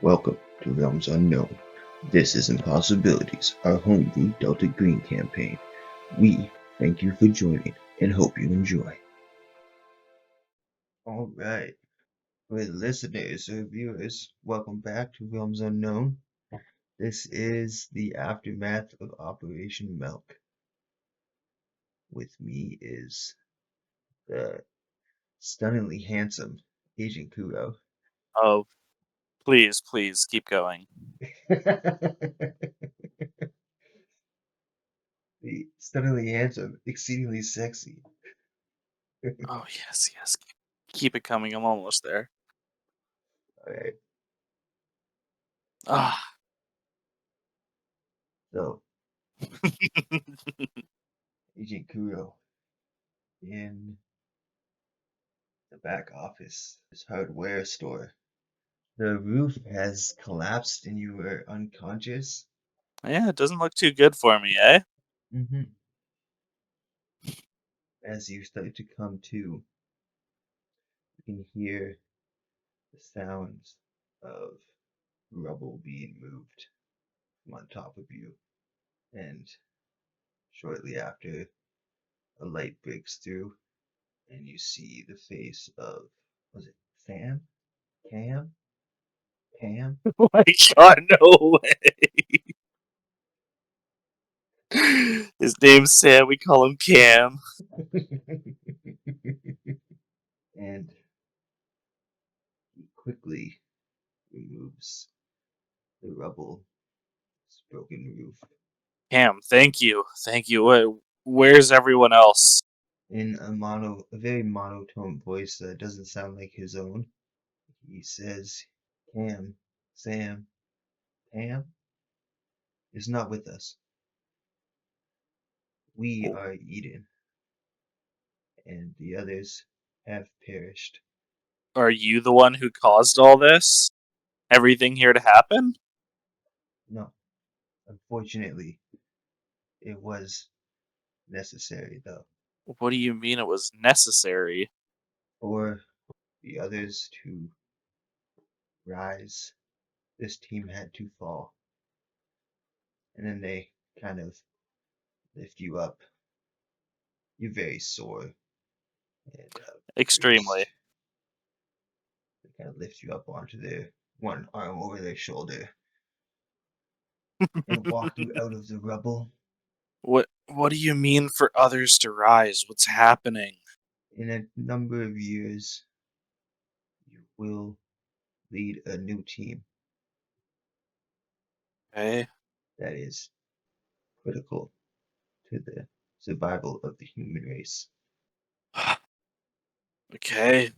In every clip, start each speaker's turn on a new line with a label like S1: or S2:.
S1: Welcome to Realms Unknown. This is Impossibilities, our Home-Brew Delta Green campaign. We thank you for joining and hope you enjoy. Alright, for the listeners or viewers, welcome back to Realms Unknown. This is the aftermath of Operation M.I.L'K. With me is the stunningly handsome Agent Kuro.
S2: Oh, please keep going.
S1: The stunningly handsome, exceedingly sexy.
S2: Oh, yes. Keep it coming. I'm almost there.
S1: Alright,
S2: Ah.
S1: so Agent Kuro in the back office, this hardware store. The roof has collapsed and you are unconscious.
S2: Yeah, it doesn't look too good for me, eh?
S1: Mm-hmm. As you start to come to, you can hear the sounds of rubble being moved from on top of you. And shortly after, a light breaks through and you see the face of, was it Sam? Cam? Pam?
S2: Oh my god, no way. His name's Sam. We call him Cam.
S1: And he quickly removes the rubble, this broken roof,
S2: Cam, thank you. Where's everyone else?
S1: in a very monotone voice that doesn't sound like his own. He says, Cam, Sam, Pam is not with us. We are Eden, and the others have perished.
S2: Are you the one who caused all this? Everything here to happen?
S1: No, unfortunately, it was necessary, though,
S2: What do you mean it was necessary?
S1: for the others to rise. This team had to fall, and then they kind of lift you up. You're very sore and
S2: Extremely.
S1: bruised. They kind of lift you up onto their one arm over their shoulder and walk you out of the rubble.
S2: What do you mean for others to rise? What's happening?
S1: In a number of years, you will lead a new team
S2: Okay.
S1: that is critical to the survival of the human race.
S2: Okay.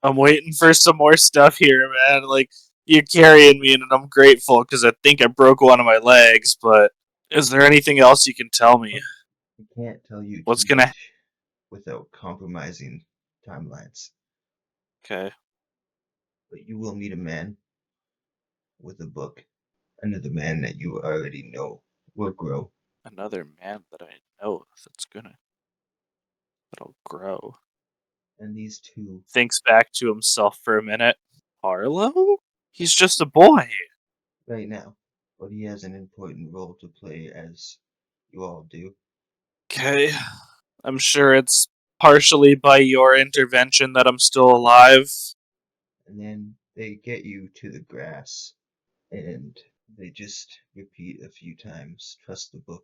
S2: I'm waiting for some more stuff here, man. Like, you're carrying me, and I'm grateful because I think I broke one of my legs, but is there anything else you can tell me?
S1: I can't tell you too
S2: What's gonna.
S1: much without compromising timelines,
S2: Okay.
S1: but you will meet a man with a book. Another man that you already know will grow.
S2: Another man that I know that'll grow.
S1: And these two,
S2: Thinks back to himself for a minute. Harlow? He's just a boy.
S1: right now, but he has an important role to play as you all do.
S2: Okay. I'm sure it's partially by your intervention that I'm still alive.
S1: And then they get you to the grass and they just repeat a few times, trust the book.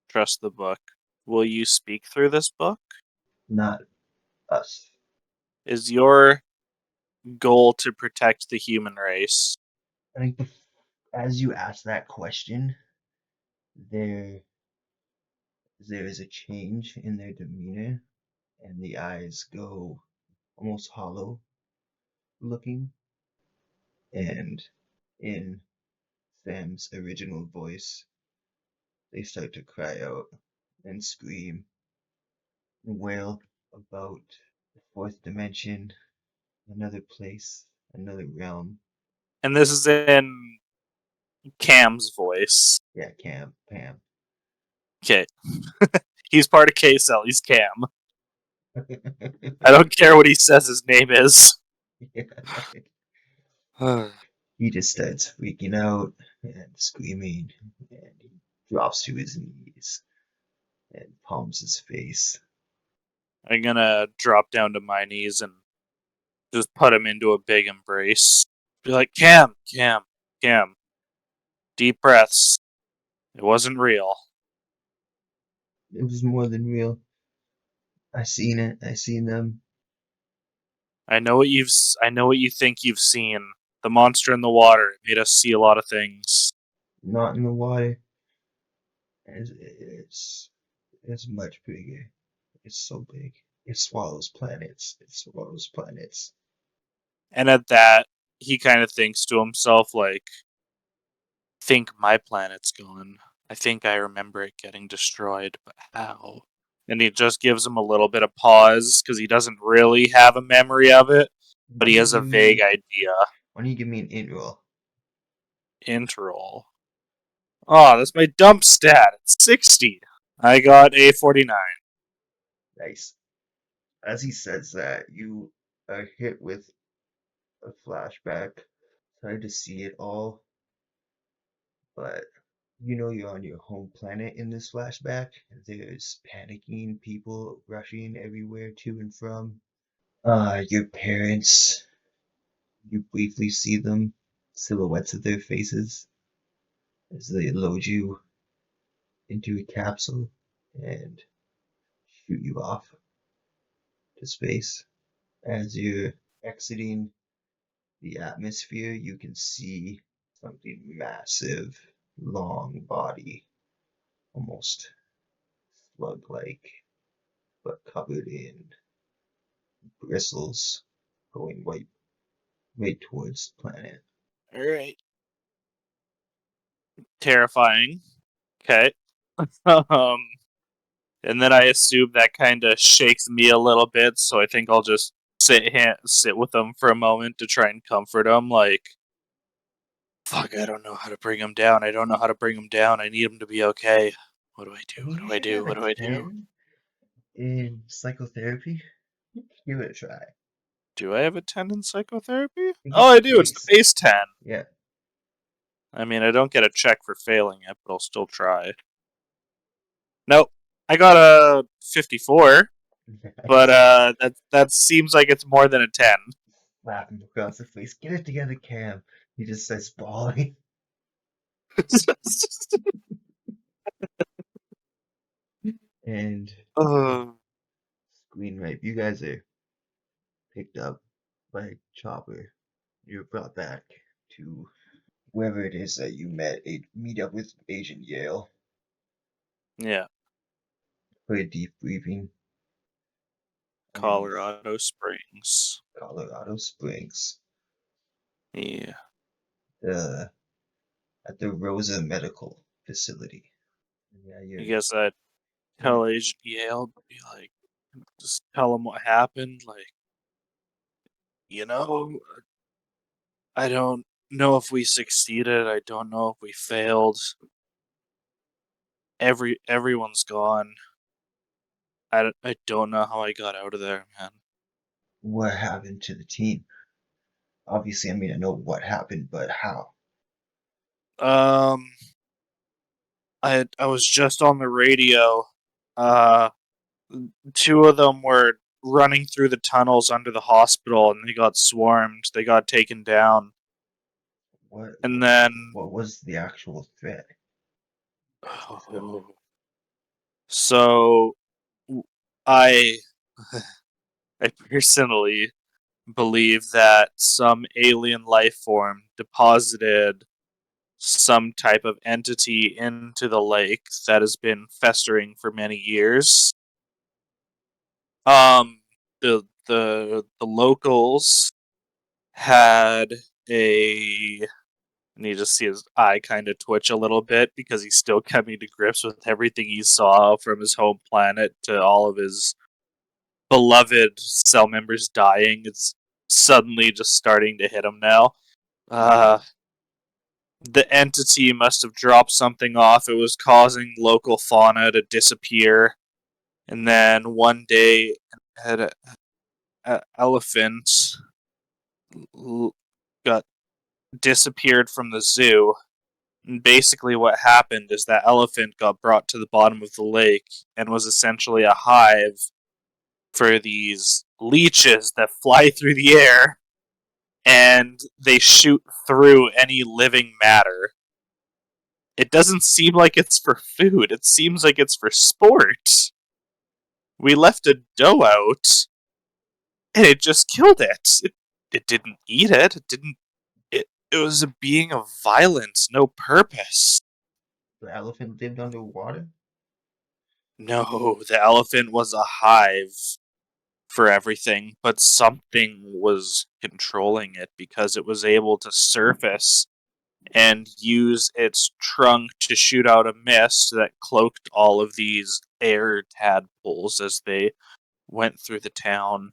S2: Trust the book. Will you speak through this book?
S1: Not us.
S2: Is your goal to protect the human race?
S1: I think as you ask that question, there there is a change in their demeanor and the eyes go almost hollow looking, and in Sam's original voice they start to cry out and scream and wail about the fourth dimension, another place, another realm.
S2: And this is in Cam's voice.
S1: Yeah, Cam, Pam.
S2: Okay. He's part of K-Cell. He's Cam. I don't care what he says his name is.
S1: Yeah. he just starts freaking out and screaming, and he drops to his knees and palms his face.
S2: I'm gonna drop down to my knees and just put him into a big embrace. Be like, Cam, Cam, Cam. Deep breaths. It wasn't real.
S1: It was more than real. I seen it. I seen them.
S2: I know what you've. I know what you think you've seen. The monster in the water. It made us see a lot of things.
S1: Not in the water. It's much bigger. It's so big. It swallows planets. It swallows planets.
S2: And at that, he kind of thinks to himself, like, think my planet's gone. I think I remember it getting destroyed, but how? And he just gives him a little bit of pause because he doesn't really have a memory of it,
S1: Why
S2: but he
S1: don't you
S2: has a
S1: give
S2: vague
S1: me?
S2: idea.
S1: Why don't you give me an int roll?
S2: Interroll. Oh, that's my dump stat. It's 60. I got a 49.
S1: Nice. As he says that, you are hit with a flashback. It's hard to see it all, but you know you're on your home planet in this flashback. There's panicking people rushing everywhere to and from. Your parents, you briefly see them, silhouettes of their faces, as they load you into a capsule and shoot you off to space. As you're exiting the atmosphere, you can see something massive, long body, almost slug-like, but covered in bristles, going right towards the planet.
S2: Alright. Terrifying. Okay. um, and then I assume that kind of shakes me a little bit, so I think I'll just sit with him for a moment to try and comfort him. Like, fuck, I don't know how to bring him down. I don't know how to bring him down. I need him to be okay. What do I
S1: I
S2: do?
S1: mean,
S2: What
S1: you
S2: do I
S1: should
S2: do?
S1: have a
S2: What do I do?
S1: 10 in psychotherapy. Give it a try.
S2: Do I have a 10 in psychotherapy?
S1: I think
S2: Oh,
S1: it's
S2: I
S1: the
S2: do. It's the
S1: base.
S2: base 10.
S1: Yeah,
S2: I mean, I don't get a check for failing it, but I'll still try. Nope. I got a 54, but
S1: nice.
S2: that seems like it's more than a 10.
S1: Laughing across the face. Get it together, Cam. He just starts bawling. And
S2: uh,
S1: screen rape. You guys are picked up by Chopper. You're brought back to wherever it is that you meet up with Agent Yale
S2: yeah,
S1: for a debriefing in
S2: Colorado Springs.
S1: Colorado Springs,
S2: Yeah.
S1: the at the Rosa Medical Facility. Yeah,
S2: I
S1: you're
S2: guess I'd
S1: yeah.
S2: tell Agent Yale, be like, just tell him what happened. Like, you know, I don't know if we succeeded. I don't know if we failed. Everyone's gone. I don't know how I got out of there, man.
S1: What happened to the team? Obviously, I mean I know what happened, but how?
S2: Um, I was just on the radio. Uh, two of them were running through the tunnels under the hospital, and they got swarmed. They got taken down,
S1: What
S2: and
S1: what
S2: then
S1: what was the actual threat to them?
S2: oh, so I I personally believe that some alien life form deposited some type of entity into the lake that has been festering for many years. Um, the locals had a. And you just see his eye kind of twitch a little bit because he's still coming to grips with everything he saw from his home planet to all of his beloved cell members dying. It's suddenly just starting to hit him now. Uh, the entity must have dropped something off. It was causing local fauna to disappear. And then one day, an elephant got disappeared from the zoo. And basically, what happened is that elephant got brought to the bottom of the lake and was essentially a hive for these leeches that fly through the air and they shoot through any living matter. It doesn't seem like it's for food, it seems like it's for sport. We left a doe out and it just killed it. It didn't eat it. It didn't. It was a being of violence, no purpose.
S1: The elephant lived underwater?
S2: No, the elephant was a hive for everything, but something was controlling it because it was able to surface and use its trunk to shoot out a mist that cloaked all of these air tadpoles as they went through the town.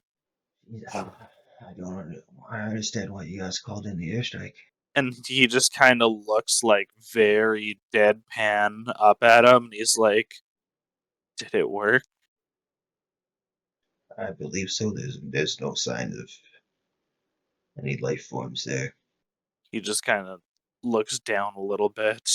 S1: I don't I understand why you guys called in the airstrike.
S2: And he just kind of looks like very deadpan up at him. And he's like, "Did it work?"
S1: I believe so. There's no sign of any life forms there.
S2: He just kind of looks down a little bit.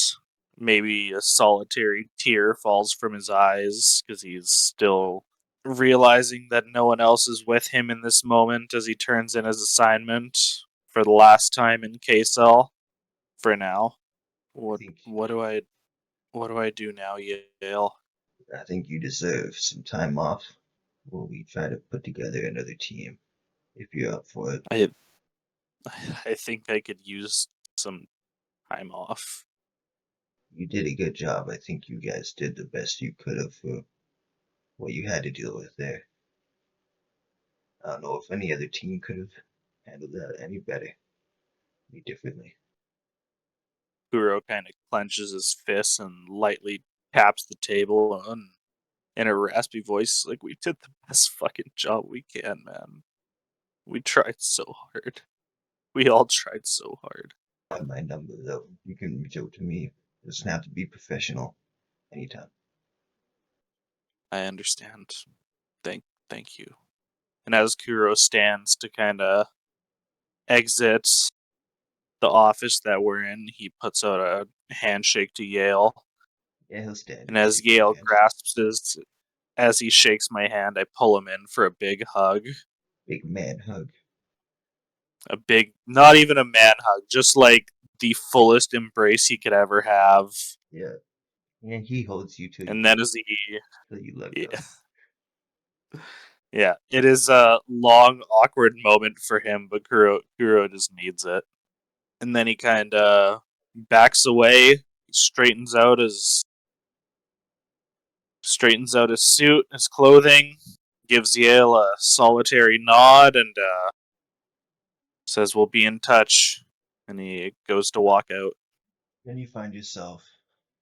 S2: Maybe a solitary tear falls from his eyes because he's still realizing that no one else is with him in this moment as he turns in his assignment for the last time in K-Cell for now.
S1: I
S2: What
S1: think
S2: what do I what do I do now, Yale?
S1: I think you deserve some time off while we try to put together another team if you're up for it.
S2: I I think I could use some time off.
S1: You did a good job. I think you guys did the best you could have for what you had to deal with there. I don't know if any other team could have handled that any better, any differently.
S2: Kuro kind of clenches his fists and lightly taps the table and in a raspy voice, like, "We did the best fucking job we can, man. We tried so hard. We all tried so hard."
S1: I have my number though. You can reach out to me. It doesn't have to be professional anytime.
S2: I understand. Thank you. And as Kuro stands to kind of exit the office that we're in, he puts out a handshake to Yale.
S1: Yeah, he'll stand
S2: And
S1: and
S2: as
S1: shake your
S2: Yale
S1: hand.
S2: grasps his, as he shakes my hand, I pull him in for a big hug.
S1: Big man hug.
S2: A big, not even a man hug, just like the fullest embrace he could ever have.
S1: Yeah. And he holds you
S2: And then as he,
S1: till you let go.
S2: yeah, yeah, it is a long, awkward moment for him, but Kuro just needs it. And then he kind of backs away, straightens out his suit, his clothing, gives Yale a solitary nod, and says, "We'll be in touch." And he goes to walk out.
S1: Then you find yourself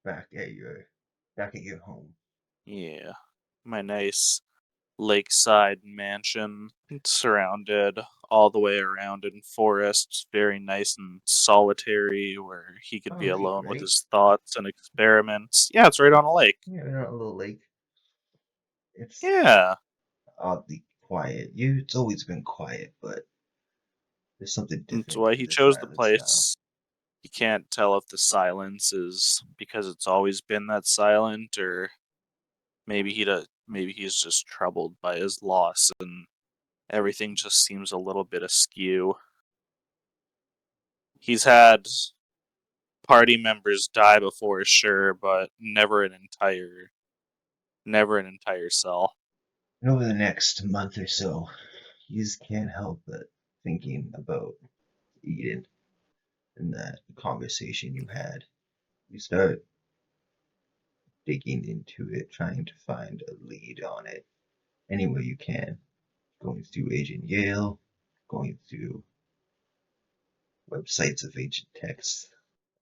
S1: back at your home.
S2: Yeah, my nice lakeside mansion, surrounded all the way around in forests, very nice and solitary, where he could
S1: On a
S2: be
S1: lake,
S2: alone with
S1: right?
S2: his thoughts and experiments. Yeah, it's right on a lake.
S1: Yeah, we're on a little lake. It's
S2: Yeah,
S1: oddly quiet. It's always been quiet, but there's something
S2: that's
S1: different
S2: why
S1: in
S2: he
S1: the
S2: chose the
S1: silence now.
S2: place. You can't tell if the silence is because it's always been that silent, or maybe he's just troubled by his loss and everything just seems a little bit askew. He's had party members die before, sure, but never an entire cell.
S1: And over the next month or so, you just can't help but thinking about Eden and that conversation you had. You start digging into it, trying to find a lead on it any way you can. Going through Agent Yale, going through websites of Agent Text.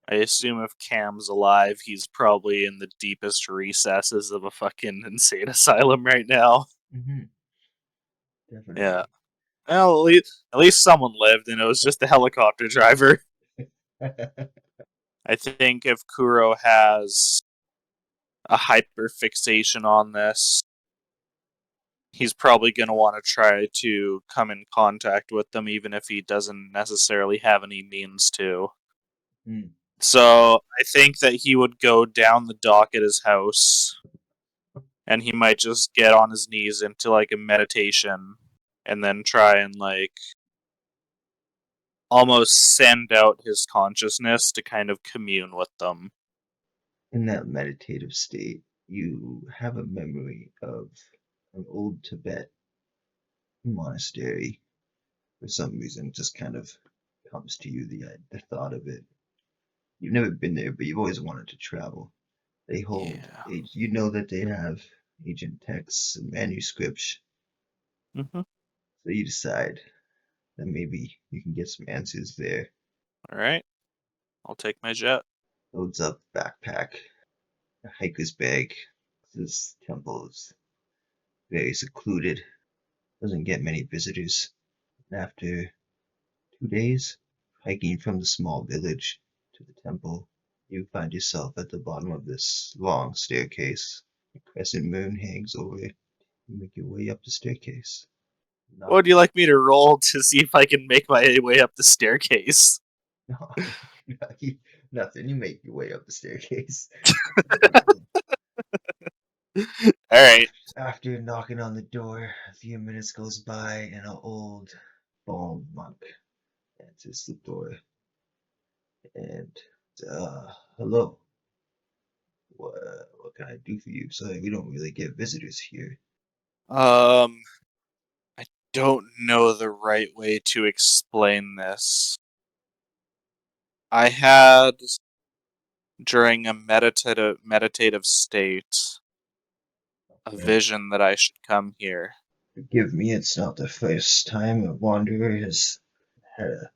S2: I assume if Cam's alive, he's probably in the deepest recesses of a fucking insane asylum right now.
S1: Mm-hmm.
S2: Yeah.
S1: Definitely.
S2: Well, at least someone lived, and it was just the helicopter driver. I think if Kuro has a hyper fixation on this, he's probably going to want to try to come in contact with them, even if he doesn't necessarily have any means to.
S1: Hmm.
S2: So I think that he would go down the dock at his house, and he might just get on his knees into like a meditation, and then try and like almost send out his consciousness to kind of commune with them.
S1: In that meditative state, you have a memory of an old Tibet monastery. For some reason, it just kind of comes to you, the thought of it. You've never been there, but you've always wanted to travel. They hold,
S2: Yeah.
S1: you know that they have ancient texts and manuscripts,
S2: Mm-hmm.
S1: so you decide that maybe you can get some answers there.
S2: All right. I'll take my jet.
S1: Loads up backpack, a hiker's bag. This temple is very secluded, doesn't get many visitors. After 2 days hiking from the small village to the temple, you find yourself at the bottom of this long staircase. A crescent moon hangs over it. You make your way up the staircase.
S2: What
S1: Knock.
S2: would you like me to roll to see if I can make my way up the staircase?
S1: Nothing. You make your way up the staircase.
S2: All right.
S1: After knocking on the door, a few minutes goes by and an old bald monk answers the door and hello. What can I do for you? Sorry, we don't really get visitors here.
S2: Um, I don't know the right way to explain this. I had during a meditative state a
S1: Okay.
S2: vision that I should come here.
S1: Forgive me, it's not the first time a wanderer has had an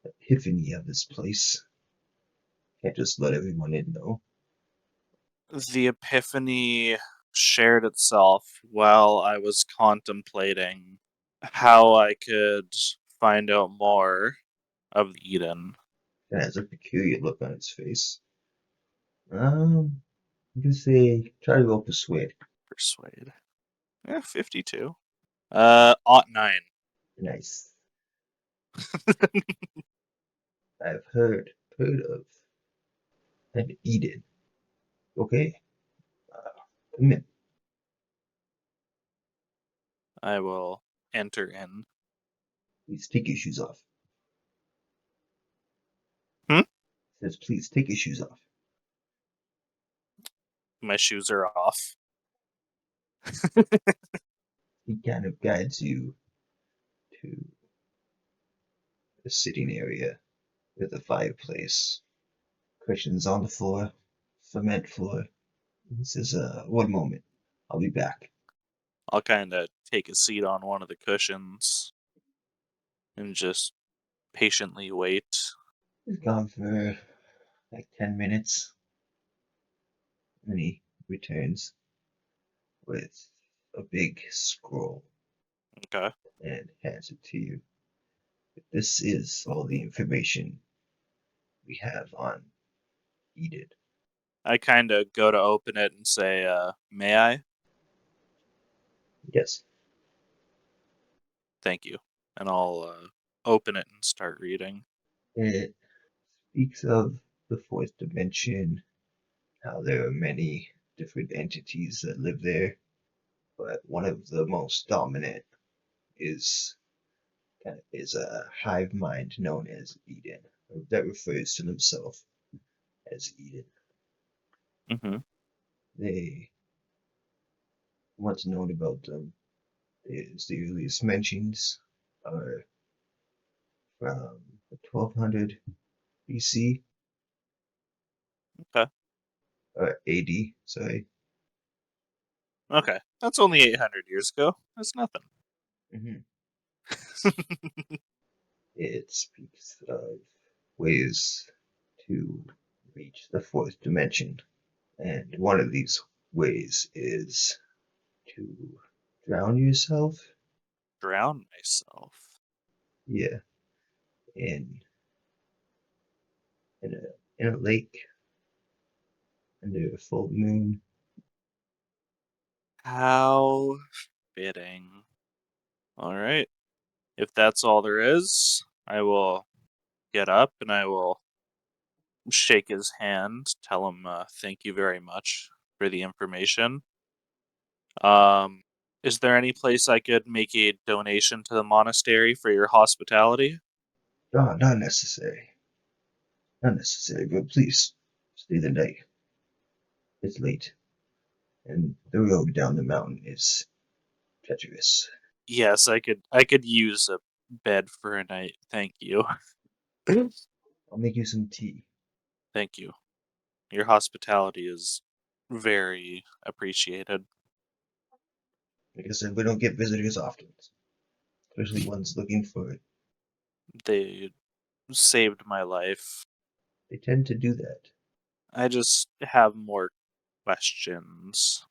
S1: epiphany of this place. Can't just let everyone in, though.
S2: The epiphany shared itself while I was contemplating how I could find out more of Eden.
S1: It has a peculiar look on its face. You can say, try to roll persuade.
S2: Persuade. 52. Ought 9.
S1: Nice. I've heard of an Eden. Okay, come in.
S2: I will enter in.
S1: Please take your shoes off.
S2: Hmm?
S1: It says, please take your shoes off.
S2: My shoes are off.
S1: He kind of guides you to the sitting area with a fireplace, cushions on the floor, cement floor. He says, 1 moment, I'll be back.
S2: I'll kind of take a seat on one of the cushions and just patiently wait.
S1: He's gone for like 10 minutes, and he returns with a big scroll
S2: Okay.
S1: and hands it to you. This is all the information we have on Eden.
S2: I kind of go to open it and say, may I?
S1: Yes,
S2: Thank you. And I'll open it and start reading.
S1: it speaks of the fourth dimension, how there are many different entities that live there, but one of the most dominant is is a hive mind known as Eden, that refers to themselves as Eden.
S2: Mm-hmm.
S1: They what's known about them is the earliest mentions are from 1200 BC
S2: Okay.
S1: or AD, sorry.
S2: Okay. That's only 800 years ago. That's nothing.
S1: Mhm. It speaks of ways to reach the fourth dimension, and one of these ways is to drown yourself.
S2: Drown myself.
S1: Yeah, in in a lake under a full moon.
S2: How? bidding. All right. If that's all there is, I will get up and I will shake his hand, tell him thank you very much for the information. Um, is there any place I could make a donation to the monastery for your hospitality?
S1: Oh, not necessary. Not necessary, but please stay the night. It's late, and the road down the mountain is treacherous.
S2: Yes, I could use a bed for a night. Thank you.
S1: I'll make you some tea.
S2: Thank you. Your hospitality is very appreciated.
S1: Like I said, we don't get visitors often, especially ones looking for it.
S2: They saved my life.
S1: They tend to do that.
S2: I just have more questions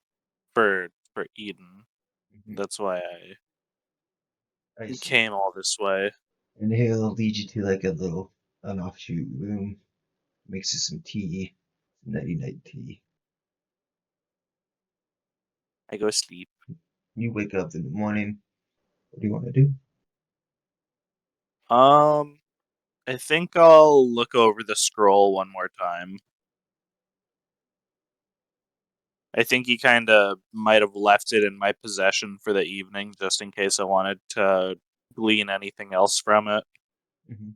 S2: for Eden.
S1: Mhm.
S2: That's why I
S1: I see.
S2: came all this way.
S1: And he'll lead you to like an offshoot room, makes you some tea, nighty night tea.
S2: I go sleep.
S1: You wake up in the morning. What do you want to do?
S2: Um, I think I'll look over the scroll one more time. I think he kind of might have left it in my possession for the evening, just in case I wanted to glean anything else from it.
S1: Hmm.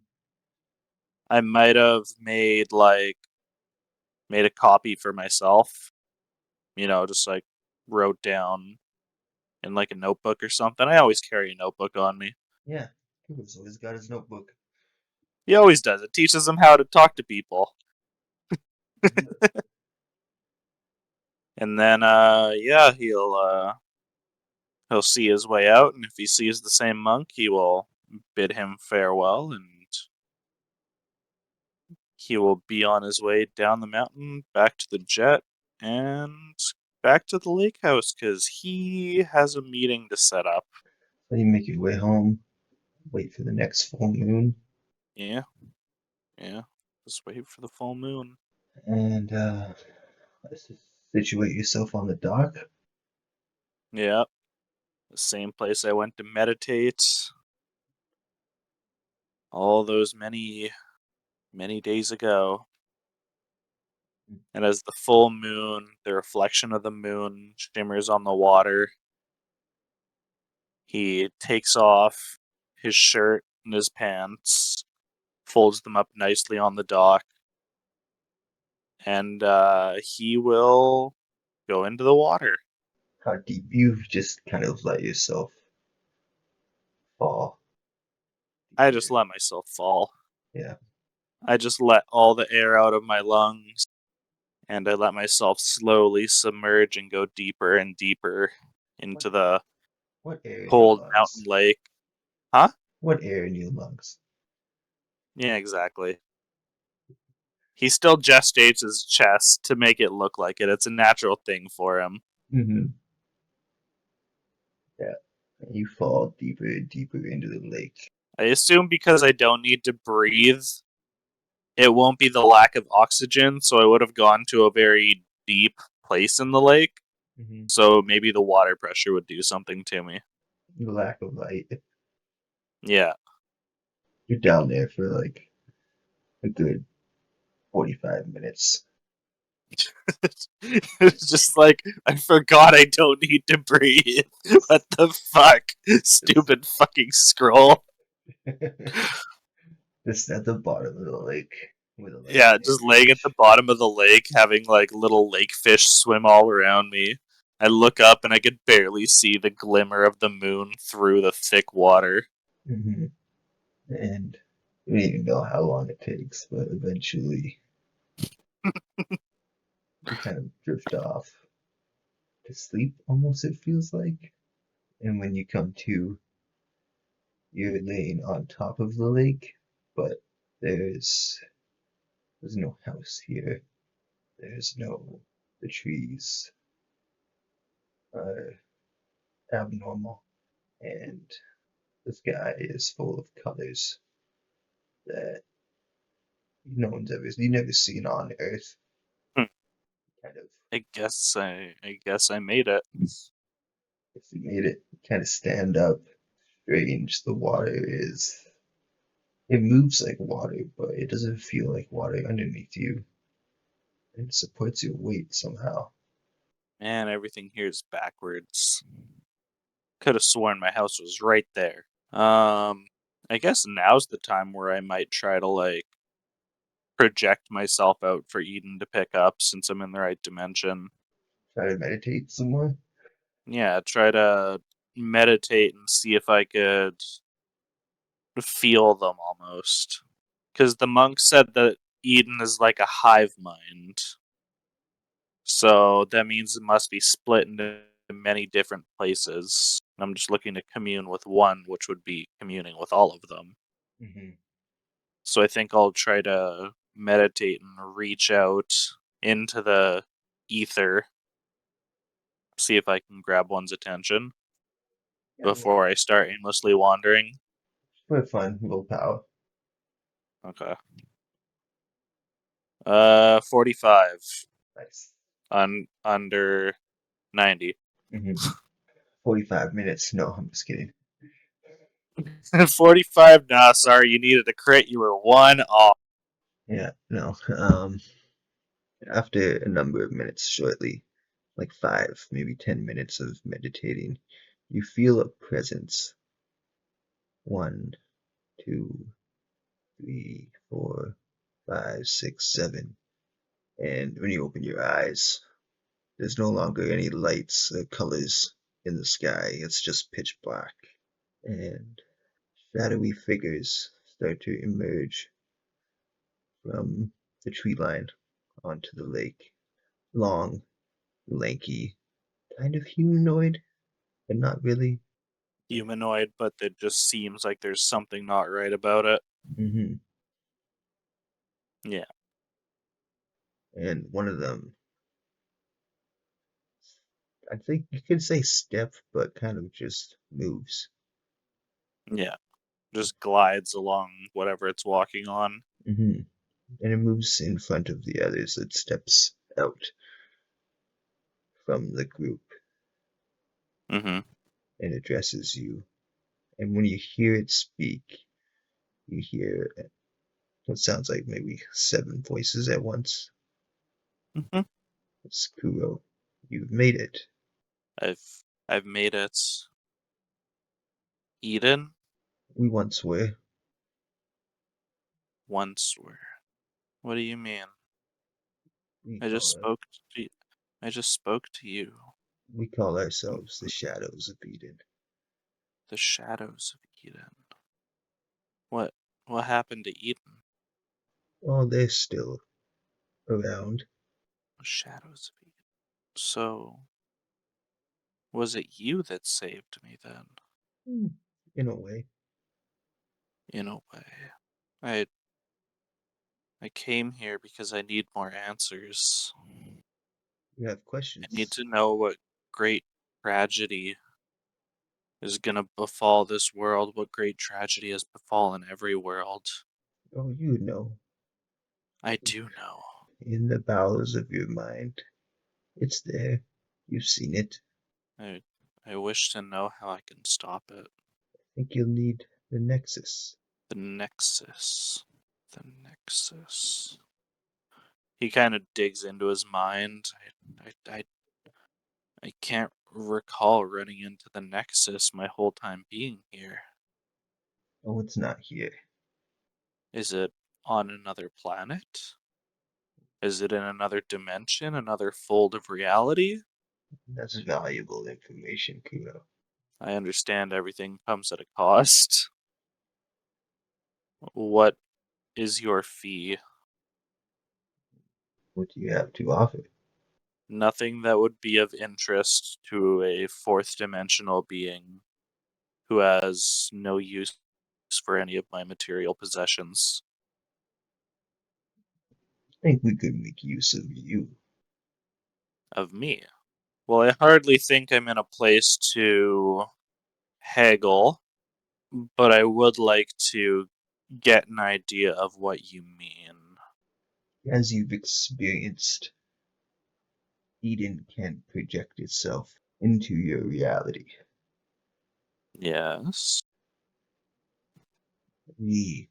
S2: I might have made a copy for myself. Just like wrote down in like a notebook or something. I always carry a notebook on me.
S1: Yeah, Kuro's always got his notebook.
S2: He always does. It teaches him how to talk to people.
S1: Yeah.
S2: And then yeah, he'll see his way out, and if he sees the same monk, he will bid him farewell, and he will be on his way down the mountain back to the jet and back to the lake house because he has a meeting to set up.
S1: So you make your way home, wait for the next full moon,
S2: Yeah, yeah. Just wait for the full moon.
S1: and situate yourself on the dock.
S2: Yeah, the same place I went to meditate all those many, many days ago. And as the full moon, the reflection of the moon shimmers on the water, he takes off his shirt and his pants, folds them up nicely on the dock, and he will go into the water.
S1: How deep you've just kind of let yourself fall
S2: I just
S1: deeper.
S2: let myself fall.
S1: Yeah.
S2: I just let all the air out of my lungs, and I let myself slowly submerge and go deeper and deeper
S1: What
S2: into the
S1: what air in your
S2: cold mountain
S1: lungs?
S2: lake. Huh?
S1: What air in your lungs?
S2: Yeah, exactly. He still gestates his chest to make it look like it. It's a natural thing for him.
S1: Hmm. Yeah. And you fall deeper and deeper into the lake.
S2: I assume because I don't need to breathe, it won't be the lack of oxygen, so I would have gone to a very deep place in the lake.
S1: Hmm.
S2: So maybe the water pressure would do something to me.
S1: The lack of light.
S2: Yeah.
S1: You're down there for like a good 45 minutes.
S2: It's just like I forgot I don't need to breathe. What the fuck?
S1: Just,
S2: Stupid fucking scroll.
S1: just at the bottom of the lake with a
S2: Yeah,
S1: light
S2: just laying at the
S1: fish.
S2: bottom of the lake, having like little lake fish swim all around me. I look up and I could barely see the glimmer of the moon through the thick water.
S1: Hmm. And you don't even know how long it takes, but eventually you kind of drift off to sleep almost, it feels like. And when you come to, you're laying on top of the lake, but there's there's no house here. There's no the trees are abnormal, and the sky is full of colors that no one's ever you never seen on Earth.
S2: Hmm,
S1: Kind of
S2: I guess I made it.
S1: if you made it. kind of stand up. Strange. The water is. It moves like water, but it doesn't feel like water underneath you. It supports your weight somehow.
S2: Man, everything here is backwards. Could have sworn my house was right there. I guess now's the time where I might try to like project myself out for Eden to pick up since I'm in the right dimension.
S1: Try to meditate some more.
S2: Yeah, try to meditate and see if I could feel them almost. Because the monk said that Eden is like a hive mind. So that means it must be split into many different places. I'm just looking to commune with one, which would be communing with all of them.
S1: Hmm.
S2: So I think I'll try to meditate and reach out into the ether, see if I can grab one's attention
S1: Yeah,
S2: before I start aimlessly wandering.
S1: for fun, willpower.
S2: Okay. 45
S1: Nice.
S2: on under 90.
S1: Hmm. 45 minutes. No, I'm just kidding.
S2: 45. Nah, sorry, you needed a crit. You were one off.
S1: Yeah, no. After a number of minutes, shortly, like 5, maybe 10 minutes of meditating, you feel a presence. 1, 2, 3, 4, 5, 6, 7. And when you open your eyes, there's no longer any lights or colors in the sky. It's just pitch black. And shadowy figures start to emerge from the tree line onto the lake. Long, lanky, kind of humanoid, but not really.
S2: Humanoid, but it just seems like there's something not right about it.
S1: Hmm.
S2: Yeah,
S1: And one of them, I think you could say step, but kind of just moves.
S2: yeah. Just glides along whatever it's walking on.
S1: Hmm. And it moves in front of the others. It steps out from the group
S2: Mm-hmm.
S1: and addresses you. And when you hear it speak, you hear what sounds like maybe 7 voices at once.
S2: Mm-hmm.
S1: It's Kuro. You've made it.
S2: I've made it. Eden
S1: We once were.
S2: once were. What do you mean?
S1: We
S2: I just
S1: call it.
S2: spoke to you. I just spoke to you.
S1: We call ourselves the Shadows of Eden.
S2: The shadows of Eden. What what happened to Eden?
S1: Oh, they're still around.
S2: The shadows of Eden. So was it you that saved me then?
S1: Hmm. In a way.
S2: In a way. I I came here because I need more answers.
S1: You have
S2: I need
S1: questions.
S2: to know what great tragedy is gonna befall this world, what great tragedy has befallen every world.
S1: Oh, you know.
S2: I do know.
S1: In the bowels of your mind. It's there. You've seen it.
S2: I I wish to know how I can stop it.
S1: I think you'll need the Nexus.
S2: The Nexus. The Nexus. He kind of digs into his mind. I can't recall running into the Nexus my whole time being here.
S1: Oh, it's not here.
S2: Is it on another planet? Is it in another dimension, another fold of reality?
S1: That's valuable information, Kuro.
S2: I understand everything comes at a cost. What is your fee?
S1: What do you have to offer?
S2: Nothing that would be of interest to a fourth dimensional being who has no use for any of my material possessions.
S1: I think we could make use of you.
S2: Of me. Well, I hardly think I'm in a place to haggle, but I would like to get an idea of what you mean.
S1: As you've experienced, Eden can project itself into your reality.
S2: Yes.
S1: We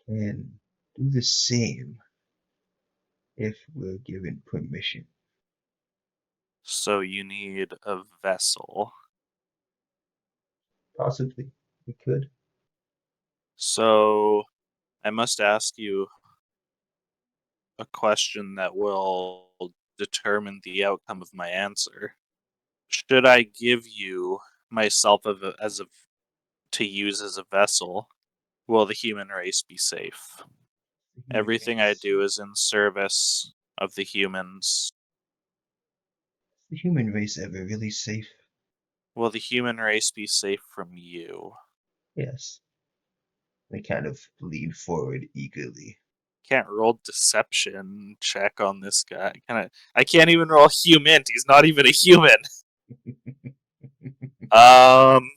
S1: can do the same if we're given permission.
S2: So you need a vessel.
S1: Possibly, we could.
S2: So I must ask you a question that will determine the outcome of my answer. Should I give you myself to use as a vessel? Will the human race be safe?
S1: The human
S2: Everything I
S1: race.
S2: do is in service of the humans.
S1: Is the human race ever really safe?
S2: Will the human race be safe from you?
S1: Yes. They kind of lean forward eagerly.
S2: Can't roll deception check on this guy. I can't even roll human. He's not even a human. Um,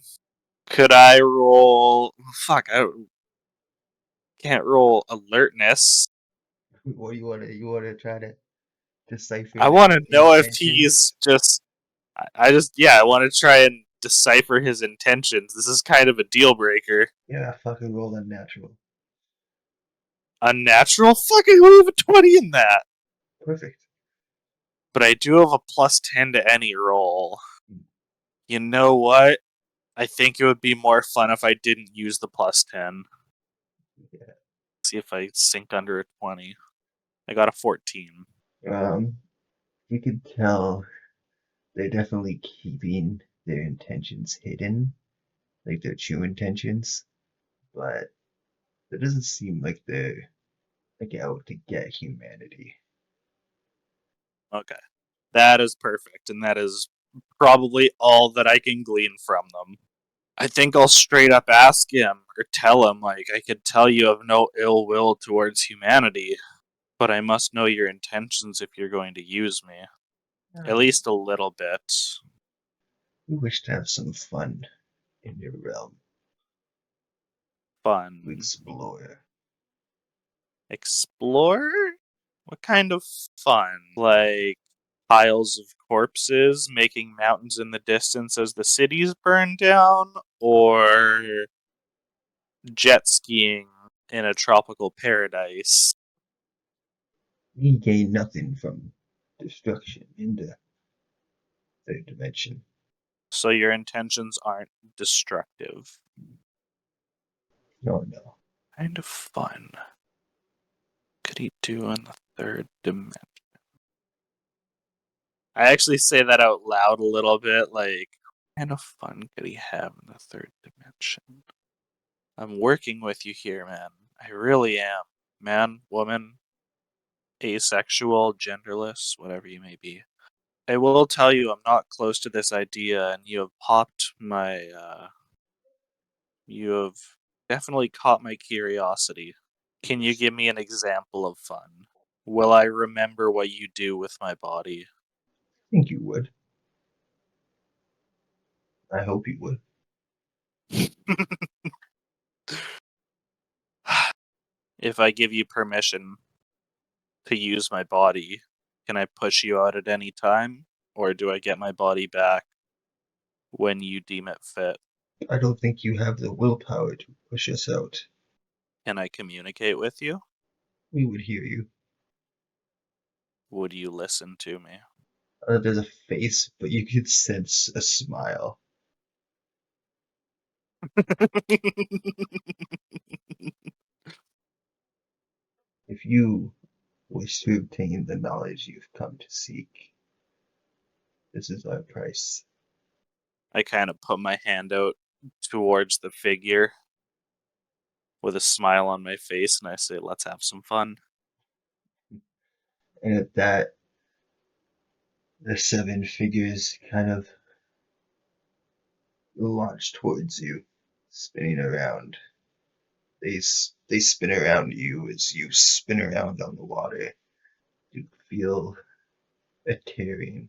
S2: could I roll? Fuck, I can't roll alertness.
S1: Or you wanna try to
S2: I
S1: decipher
S2: want to know if
S1: intentions?
S2: he's just. I just yeah. I want to try and decipher his intentions. This is kind of a deal breaker.
S1: Yeah, fucking roll unnatural.
S2: Unnatural? Fucking who have a 20 in that?
S1: Perfect.
S2: But I do have a +10 to any roll. You know what? I think it would be more fun if I didn't use the +10.
S1: Yeah.
S2: See if I sink under a 20. I got a 14.
S1: You can tell they're definitely keeping their intentions hidden, like their true intentions, but it doesn't seem like they're like out to get humanity.
S2: Okay. That is perfect, and that is probably all that I can glean from them. I think I'll straight up ask him or tell him, like, I could tell you have no ill will towards humanity, but I must know your intentions if you're going to use me. At
S1: Ah,
S2: least a little bit.
S1: we wish to have some fun in your realm to
S2: Fun.
S1: explore.
S2: Explore? What kind of fun? Like piles of corpses making mountains in the distance as the cities burn down? Or jet skiing in a tropical paradise?
S1: We gain nothing from destruction in the third dimension.
S2: So your intentions aren't destructive.
S1: No, no.
S2: Kind of fun. Could he do in the third dimension? I actually say that out loud a little bit, like, kind of fun could he have in the third dimension? I'm working with you here, man. I really am. Man, woman, asexual, genderless, whatever you may be. I will tell you I'm not close to this idea, and you have popped my, you have definitely caught my curiosity. Can you give me an example of fun? Will I remember what you do with my body?
S1: I think you would. I hope you would.
S2: If I give you permission to use my body, can I push you out at any time? Or do I get my body back when you deem it fit?
S1: I don't think you have the willpower to push us out.
S2: Can I communicate with you?
S1: We would hear you.
S2: Would you listen to me?
S1: There's a face, but you could sense a smile. If you wish to obtain the knowledge you've come to seek, this is our price.
S2: I kind of put my hand out towards the figure with a smile on my face and I say, let's have some fun.
S1: And at that, the seven figures kind of launch towards you, spinning around. They spin around you as you spin around on the water. You feel a tearing,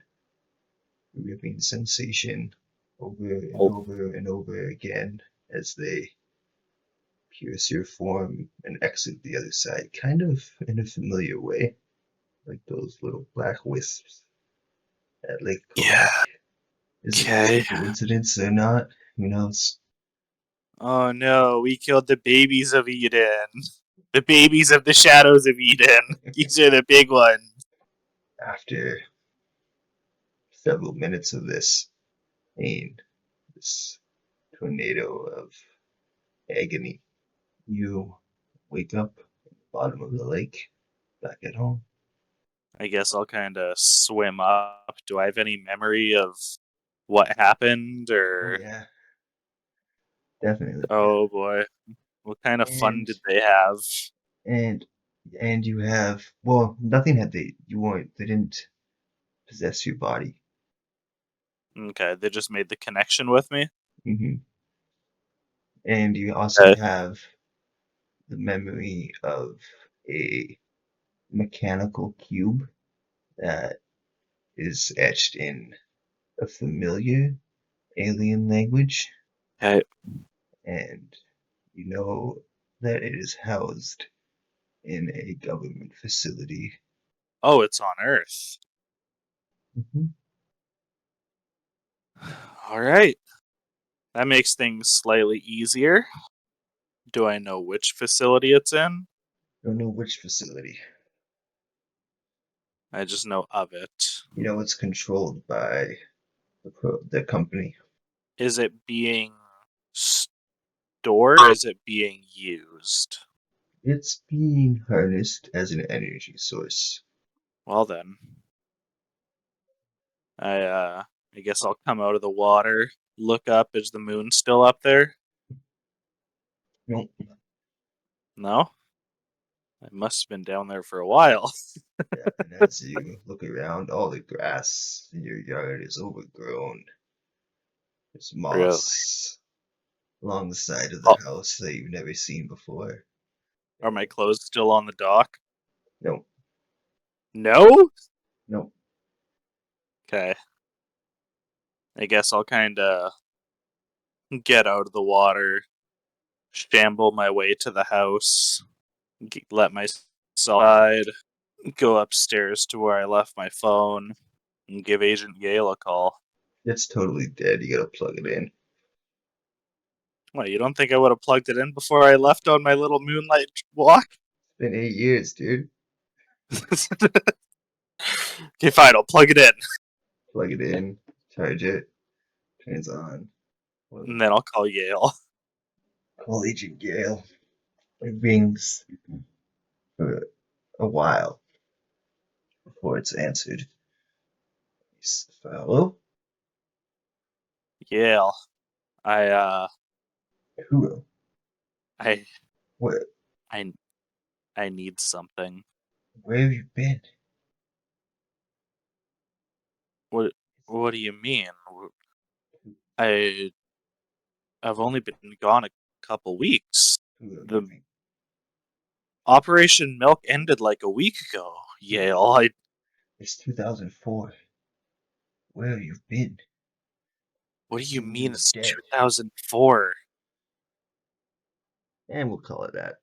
S1: ripping sensation over and
S2: Oh,
S1: over and over again as they pierce your form and exit the other side, kind of in a familiar way, like those little black wisps at Lake
S2: yeah,
S1: Kodak. Is it just a
S2: okay.
S1: coincidence or not? Who knows?
S2: Oh no, we killed the babies of Eden. The babies of the shadows of Eden. These are the big ones.
S1: After several minutes of this pain, this tornado of agony, you wake up at the bottom of the lake, back at home.
S2: I guess I'll kind of swim up. Do I have any memory of what happened
S1: Oh
S2: or.
S1: yeah, definitely.
S2: Oh boy. What kind of fun
S1: And
S2: did they have?
S1: and and you have, well, nothing had they didn't possess your body.
S2: Okay, they just made the connection with me.
S1: hmm And you also
S2: Okay.
S1: have the memory of a mechanical cube that is etched in a familiar alien language,
S2: Okay.
S1: and you know that it is housed in a government facility.
S2: Oh, it's on Earth.
S1: hmm
S2: All right. That makes things slightly easier. Do I know which facility it's in?
S1: Don't know which facility.
S2: I just know of it.
S1: You know it's controlled by the company.
S2: Is it being stored? Is it being used?
S1: It's being harnessed as an energy source.
S2: Well then, I guess I'll come out of the water, look up. Is the moon still up there?
S1: Nope.
S2: No? I must have been down there for a while.
S1: Yeah, and as you look around, all the grass in your yard is overgrown. There's
S2: Really?
S1: moss along the side of the
S2: Oh,
S1: house that you've never seen before.
S2: are my
S1: And
S2: clothes still on the dock?
S1: nope,
S2: No?
S1: nope.
S2: Okay. I guess I'll kind of get out of the water, shamble my way to the house, let myself hide, go upstairs to where I left my phone, and give Agent Gale a call.
S1: It's totally dead. You gotta plug it in.
S2: What, you don't think I would have plugged it in before I left on my little moonlight walk?
S1: It's been 8 years, dude.
S2: Okay, fine, I'll plug it in.
S1: Plug it in, charge it, turns on. Well,
S2: And then I'll call Yale.
S1: call Agent Gale. It rings for a while before it's answered. Hello?
S2: Yale, I,
S1: Kuro.
S2: I,
S1: Where,
S2: I, I need something.
S1: where have you been?
S2: What, what do you mean? I, I've only been gone a couple weeks.
S1: Kuro,
S2: The
S1: give me.
S2: Operation Milk ended like a week ago. Yale,
S1: It's 2004. Where have you been?
S2: what do you
S1: You
S2: mean
S1: were
S2: it's
S1: dead.
S2: 2004?
S1: And we'll call it that.